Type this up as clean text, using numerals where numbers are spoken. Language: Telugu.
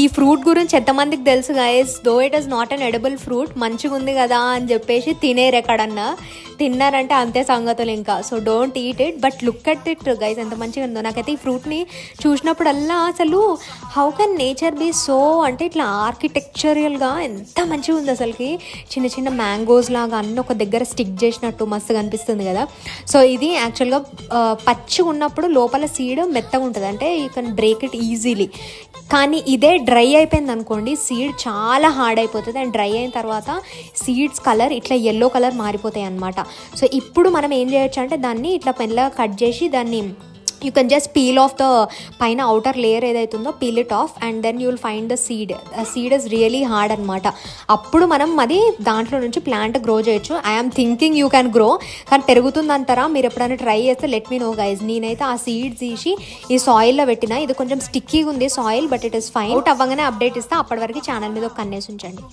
ఈ ఫ్రూట్ గురించి ఎంతమందికి తెలుసు guys, though it is not an edible fruit, మంచిగా ఉంది కదా అని చెప్పేసి తినేరు ఎక్కడన్నా. తిన్నారంటే అంతే సంగతులు ఇంకా. So don't eat it, but look at it guys, ఎంత మంచిగా ఉందో. నాకైతే ఈ ఫ్రూట్ని చూసినప్పుడల్లా అసలు how can nature be so అంటే ఇట్లా ఆర్కిటెక్చరల్గా ఎంత మంచిగా ఉంది అసలుకి. చిన్న చిన్న మ్యాంగోస్ లాగా అన్నీ ఒక దగ్గర స్టిక్ చేసినట్టు మస్తుగా అనిపిస్తుంది కదా. సో ఇది యాక్చువల్గా పచ్చిగా ఉన్నప్పుడు లోపల సీడ్ మెత్తగా ఉంటుంది, అంటే you can break it easily. కానీ ఇదే డ్రై అయిపోయింది అనుకోండి, సీడ్ చాలా హార్డ్ అయిపోతుంది. అండ్ డ్రై అయిన తర్వాత సీడ్స్ కలర్ ఇట్లా ఎల్లో కలర్ మారిపోతాయి అన్నమాట. సో ఇప్పుడు మనం ఏం చేయొచ్చు అంటే దాన్ని ఇట్లా మెల్లగా కట్ చేసి దాన్ని you can just peel off the పైన అవుటర్ లేయర్ ఏదైతుందో, peel it off and then you will find the seed. Seed is really hard అనమాట. అప్పుడు మనం అది దాంట్లో నుంచి ప్లాంట్ గ్రో చేయొచ్చు. I'm thinking you can grow, కానీ పెరుగుతుందంటారా? మీరు ఎప్పుడైనా ట్రై చేస్తే లెట్ మీ నో గైజ్. నేనైతే ఆ సీడ్స్ తీసి ఈ సాయిల్లో పెట్టిన. ఇది కొంచెం స్టిక్కీగా ఉంది soil, but it is fine. Out అవ్వగానే అప్డేట్ ఇస్తా. అప్పటి వరకు ఛానల్ మీద ఒక కన్నేసి ఉంచండి.